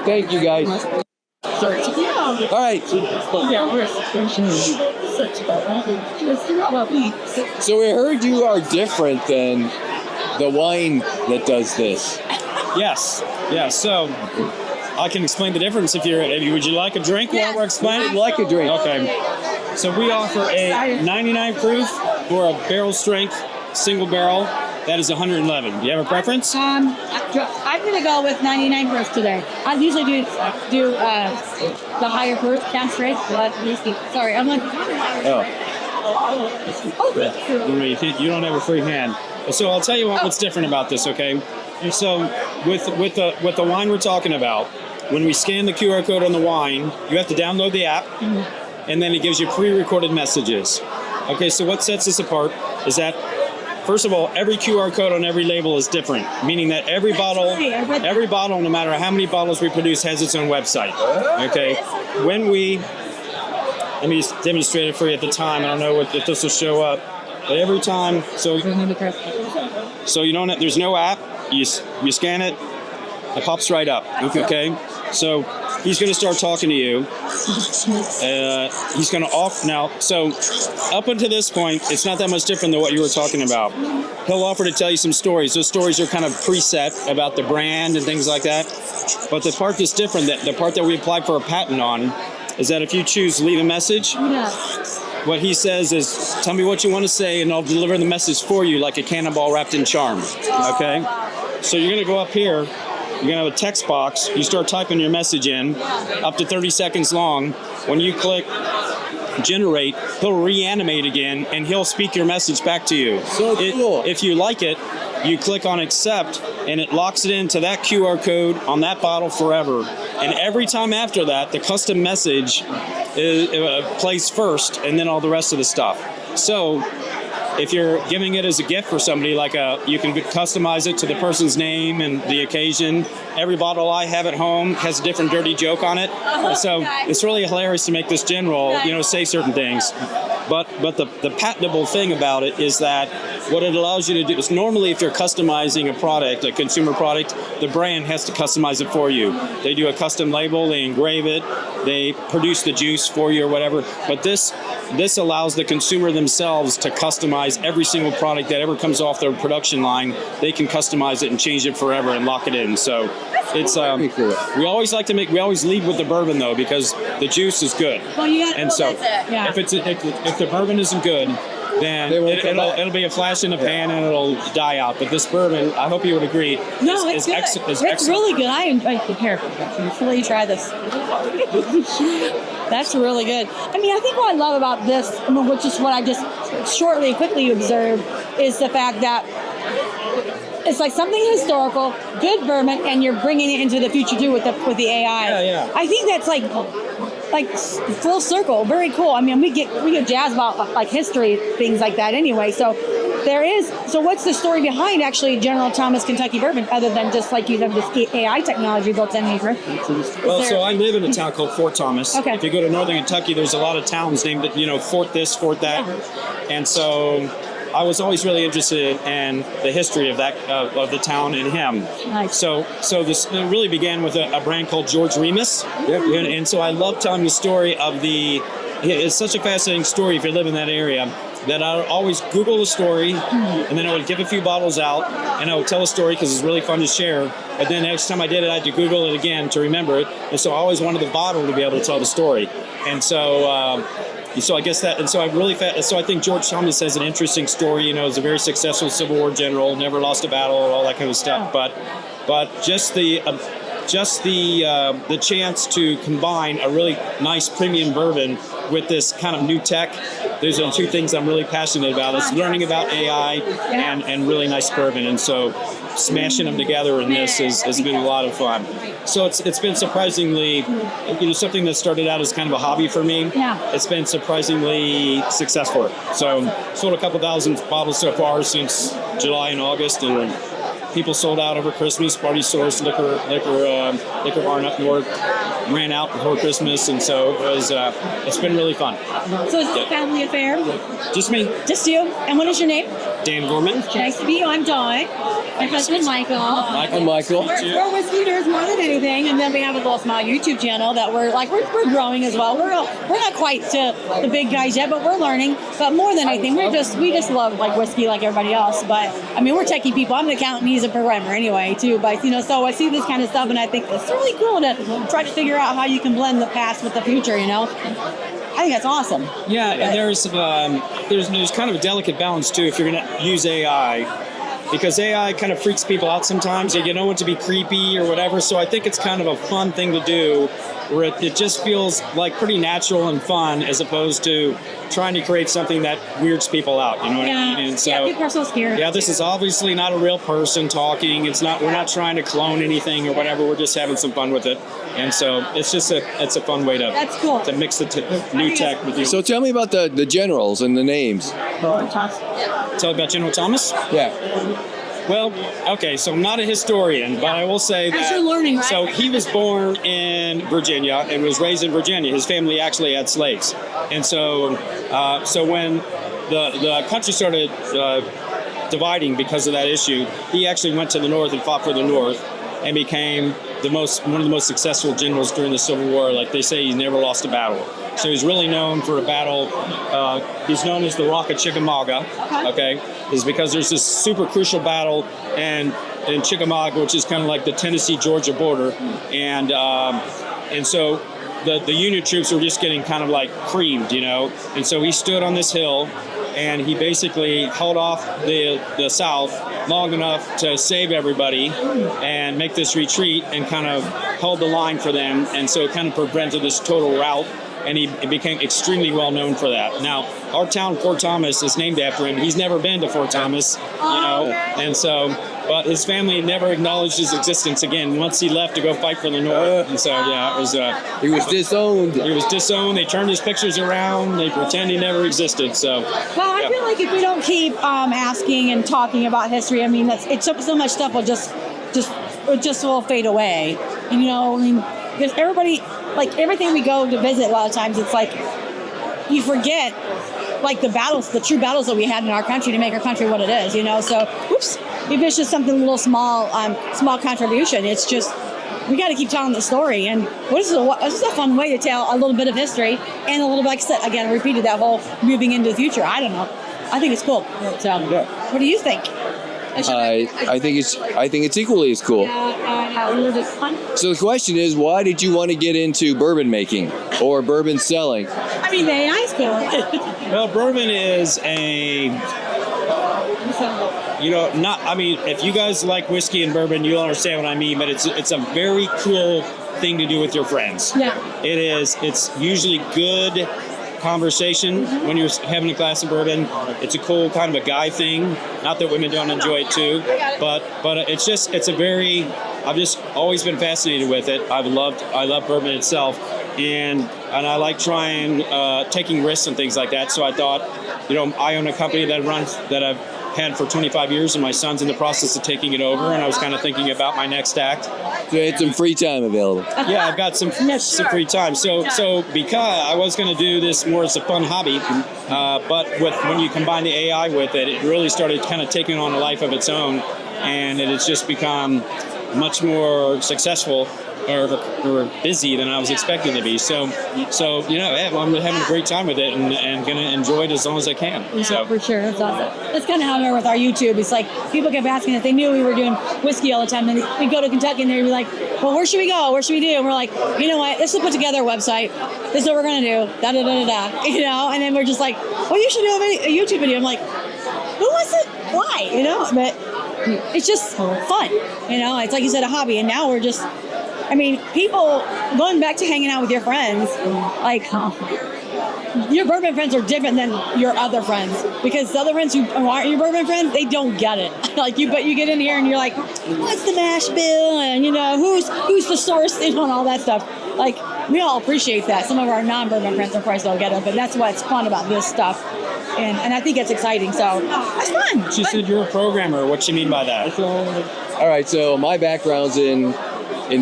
Thank you, guys. All right. So we heard you are different than the wine that does this. Yes. So I can explain the difference if would you like a drink while we're explaining? I'd like a drink. Okay. So we offer a 99 proof for a barrel strength single barrel. That is 111. Do you have a preference? I'm gonna go with 99 proof today. I usually do the higher proof, down straight. Sorry, I'm like. You don't have a free hand. So I'll tell you what's different about this, okay? And so with the wine we're talking about, when we scan the QR code on the wine, you have to download the app, and then it gives you pre-recorded messages. Okay, so what sets this apart is that, first of all, every QR code on every label is different, meaning that every bottle, no matter how many bottles we produce, has its own website. Okay, let me demonstrate it for you at the time. I don't know if this will show up, but every time, so you don't. There's no app. You scan it, it pops right up. Okay, so he's going to start talking to you. He's going to off now. So up until this point, it's not that much different than what you were talking about. He'll offer to tell you some stories. Those stories are kind of preset about the brand and things like that. But the part that's different, the part that we applied for a patent on, is that if you choose leave a message, what he says is, tell me what you want to say, and I'll deliver the message for you like a cannonball wrapped in charm. Okay? So you're going to go up here. You're going to have a text box. You start typing your message in, up to 30 seconds long. When you click generate, he'll reanimate again, and he'll speak your message back to you. So cool. If you like it, you click on accept, and it locks it into that QR code on that bottle forever. And every time after that, the custom message plays first, and then all the rest of the stuff. So if you're giving it as a gift for somebody, you can customize it to the person's name and the occasion. Every bottle I have at home has a different dirty joke on it. So it's really hilarious to make this general, say certain things. But the patentable thing about it is that what it allows you to do is, normally if you're customizing a product, a consumer product, the brand has to customize it for you. They do a custom label, they engrave it, they produce the juice for you or whatever. But this allows the consumer themselves to customize every single product that ever comes off their production line. They can customize it and change it forever and lock it in. So it's we always lead with the bourbon though, because the juice is good. Well, you got. And so Yeah. if the bourbon isn't good, then it'll be a flash in the pan and it'll die out. But this bourbon, I hope you would agree, it's good. It's really good. I enjoy it. Here, before you try this. That's really good. I mean, I think what I love about this, which is what I just quickly observed, is the fact that it's like something historical, good bourbon, and you're bringing it into the future too with the AI. Yeah. I think that's like full circle, very cool. I mean, we get jazzed about like history, things like that anyway. So what's the story behind actually General Thomas Kentucky Bourbon, other than just like you have this AI technology built in here? Well, so I live in a town called Fort Thomas. Okay. If you go to northern Kentucky, there's a lot of towns named, Fort this, Fort that. And so I was always really interested in the history of that of the town and him. Nice. So this really began with a brand called George Remus. And so I love telling the story of it's such a fascinating story if you live in that area, that I would always Google the story, and then I would give a few bottles out, and I would tell a story because it's really fun to share. But then next time I did it, I had to Google it again to remember it. And so I always wanted the bottle to be able to tell the story. And so I guess that, and so I think George Thomas has an interesting story. He's a very successful Civil War general, never lost a battle, all that kind of stuff. But just the chance to combine a really nice premium bourbon with this kind of new tech. Those are the two things I'm really passionate about. It's learning about AI and really nice bourbon. And so smashing them together in this has been a lot of fun. So it's been surprisingly, something that started out as kind of a hobby for me. Yeah. It's been surprisingly successful. So sold a couple thousand bottles so far since July and August, and people sold out over Christmas. Party stores, liquor barn up north ran out before Christmas, and so it's been really fun. So is this a family affair? Just me. Just you? And what is your name? Dan Gorman. Nice to meet you. I'm Dawn. My husband, Michael. Michael. We're whiskey nerds more than anything, and then we have a little small YouTube channel that we're growing as well. We're not quite to the big guys yet, but we're learning. But more than anything, we just love like whiskey like everybody else. But I mean, we're techie people. I'm an accountant. He's a programmer anyway too. But so I see this kind of stuff, and I think it's really cool to try to figure out how you can blend the past with the future. I think that's awesome. Yeah, and there's kind of a delicate balance too if you're going to use AI, because AI kind of freaks people out sometimes. You don't want to be creepy or whatever. So I think it's kind of a fun thing to do, where it just feels like pretty natural and fun, as opposed to trying to create something that weirds people out. You know what I mean? And so, people are so scared. Yeah, this is obviously not a real person talking. We're not trying to clone anything or whatever. We're just having some fun with it. And so it's a fun way to That's cool. to mix the new tech with you. So tell me about the generals and the names. Tell about General Thomas? Yeah. Well, okay, so I'm not a historian, but I will say that. As you're learning, right? So he was born in Virginia and was raised in Virginia. His family actually had slaves, and so when the country started dividing because of that issue, he actually went to the North and fought for the North, and became one of the most successful generals during the Civil War. Like they say, he never lost a battle. So he's really known for a battle. He's known as the Rock of Chickamauga. Okay, is because there's this super crucial battle in Chickamauga, which is kind of like the Tennessee-Georgia border, and so the Union troops were just getting kind of like creamed, And so he stood on this hill, and he basically held off the South long enough to save everybody and make this retreat, and kind of held the line for them, and so it kind of prevented this total rout. And he became extremely well known for that. Now, our town, Fort Thomas, is named after him. He's never been to Fort Thomas, and so, but his family never acknowledged his existence again once he left to go fight for the North. And so, yeah, it was. He was disowned. He was disowned. They turned his pictures around. They pretend he never existed. So. Well, I feel like if we don't keep asking and talking about history, I mean, so much stuff will just will fade away. And, because everybody, like everything we go to visit, a lot of times it's like you forget like the true battles that we had in our country to make our country what it is, So, if it's just something little small contribution, it's just we got to keep telling the story. And this is a fun way to tell a little bit of history, and a little bit, like I said, again, repeated that whole moving into the future. I don't know. I think it's cool. So, what do you think? I think it's equally as cool. So the question is, why did you want to get into bourbon making or bourbon selling? I mean, the AI's cool. Well, bourbon is if you guys like whiskey and bourbon, you'll understand what I mean, but it's a very cool thing to do with your friends. Yeah. It is. It's usually good conversation when you're having a glass of bourbon. It's a cool kind of a guy thing. Not that women don't enjoy it too, but I've just always been fascinated with it. I love bourbon itself, and I like trying taking risks and things like that. So I thought, I own a company that I've had for 25 years, and my son's in the process of taking it over, and I was kind of thinking about my next act. So you had some free time available. Yeah, I've got some free time. So because I was going to do this more as a fun hobby, but when you combine the AI with it, it really started kind of taking on a life of its own, and it has just become much more successful or busy than I was expecting to be. So I'm having a great time with it, and going to enjoy it as long as I can. Yeah, so. For sure. That's awesome. That's kind of how we are with our YouTube. It's like people kept asking if they knew we were doing whiskey all the time. And we'd go to Kentucky and they'd be like, well, where should we go? What should we do? And we're like, you know what? Let's just put together a website. This is what we're going to do. Da-da-da-da-da. And then we're just like, well, you should do a YouTube video. I'm like, who wants it? Why? But it's just fun. It's like you said, a hobby. And now we're just... people going back to hanging out with your friends, like your bourbon friends are different than your other friends, because the other friends who aren't your bourbon friends, they don't get it. But you get in here and you're like, what's the mash bill? And who's the source and all that stuff. Like, we all appreciate that. Some of our non-bourbon friends, of course, don't get it, but that's what's fun about this stuff. And I think it's exciting. So it's fun. She said you're a programmer. What you mean by that? All right. So my background's in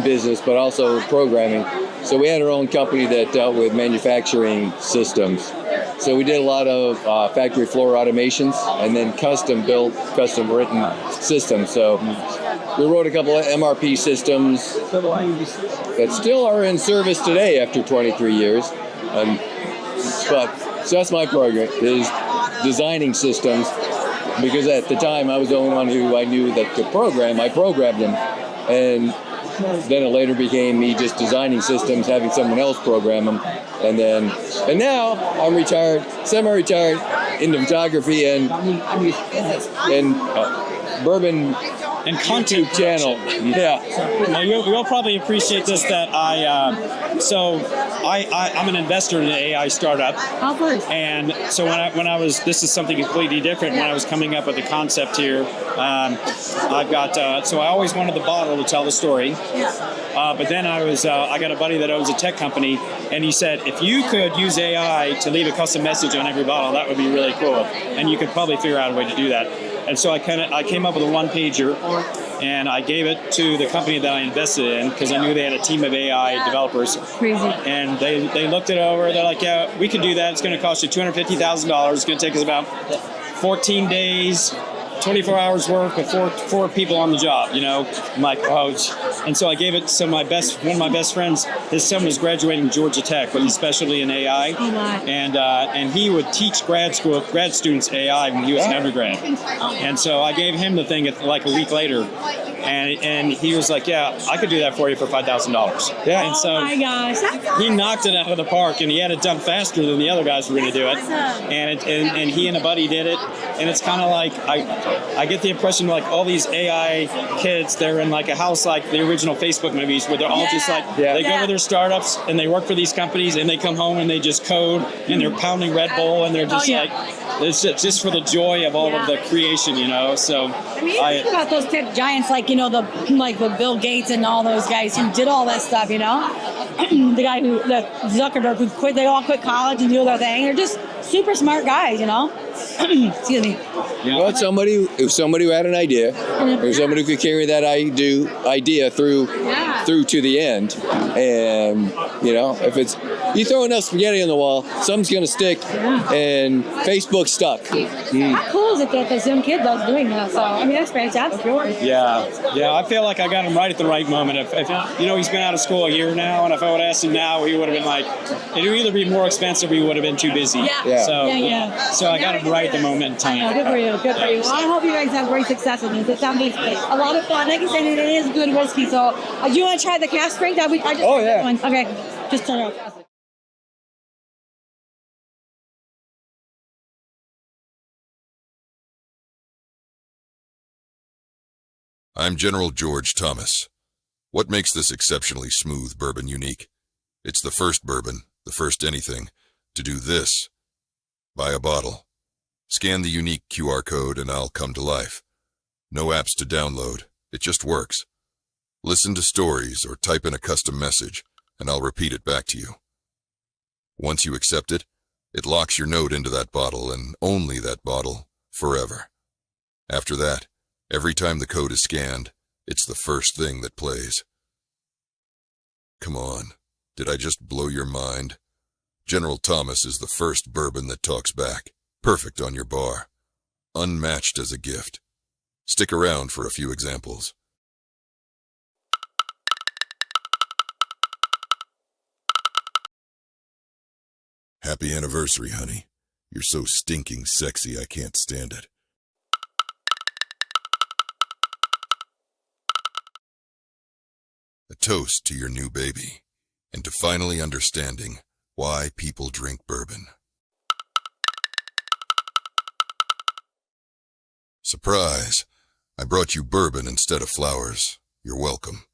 business, but also programming. So we had our own company that dealt with manufacturing systems. So we did a lot of factory floor automations and then custom built, custom written systems. So we wrote a couple of MRP systems that still are in service today after 23 years. So that's my program, is designing systems, because at the time I was the only one who I knew that could program. I programmed them, and then it later became me just designing systems, having someone else program them, and now I'm retired, semi-retired into photography and Bourbon and content channel. Yeah. Now you'll probably appreciate this, that I'm an investor in an AI startup. How good. And so when I was, this is something completely different. When I was coming up with the concept here, I've got, so I always wanted the bottle to tell the story. But then I got a buddy that owns a tech company, and he said, if you could use AI to leave a custom message on every bottle, that would be really cool. And you could probably figure out a way to do that. And so I came up with a one-pager, and I gave it to the company that I invested in, because I knew they had a team of AI developers. Crazy. And they looked it over. They're like, yeah, we can do that. It's going to cost you $250,000. It's going to take us about 14 days, 24 hours work with four people on the job, I'm like, oh. And so I gave it to one of my best friends. His son was graduating Georgia Tech with a specialty in AI. And he would teach grad students AI when he was an undergrad. And so I gave him the thing like a week later. And he was like, yeah, I could do that for you for $5,000. Yeah. And so oh my gosh. he knocked it out of the park, and he had it done faster than the other guys were going to do it. And he and a buddy did it. And it's kind of like, I get the impression like all these AI kids, they're in like a house like the original Facebook movies, where they're all just like, they go to their startups and they work for these companies, and they come home and they just code, and they're pounding Red Bull, and they're just like, it's just for the joy of all of the creation, So I mean, you think about those tech giants like the Bill Gates and all those guys who did all that stuff, the guy the Zuckerberg who quit, they all quit college and do their thing. They're just super smart guys, Excuse me. Well, if somebody who had an idea, or somebody who could carry that idea through to the end, and if it's, you throw enough spaghetti on the wall, something's gonna stick, and Facebook stuck. How cool is it that this young kid does doing that? So I mean, that's fantastic. Yeah. I feel like I got him right at the right moment. If he's been out of school a year now, and if I would have asked him now, he would have been like, it would either be more expensive or he would have been too busy. So I got him right at the moment in time. Good for you. Good for you. Well, I hope you guys have great success with this. It sounds a lot of fun. Like you said, it is good whiskey. So do you want to try the cask strength? Okay. Just turn it off. I'm General George Thomas. What makes this exceptionally smooth bourbon unique? It's the first bourbon, the first anything, to do this. Buy a bottle. Scan the unique QR code and I'll come to life. No apps to download. It just works. Listen to stories or type in a custom message, and I'll repeat it back to you. Once you accept it, it locks your note into that bottle, and only that bottle, forever. After that, every time the code is scanned, it's the first thing that plays. Come on, did I just blow your mind? General Thomas is the first bourbon that talks back, perfect on your bar, unmatched as a gift. Stick around for a few examples. Happy anniversary, honey. You're so stinking sexy, I can't stand it. A toast to your new baby, and to finally understanding why people drink bourbon. Surprise! I brought you bourbon instead of flowers. You're welcome.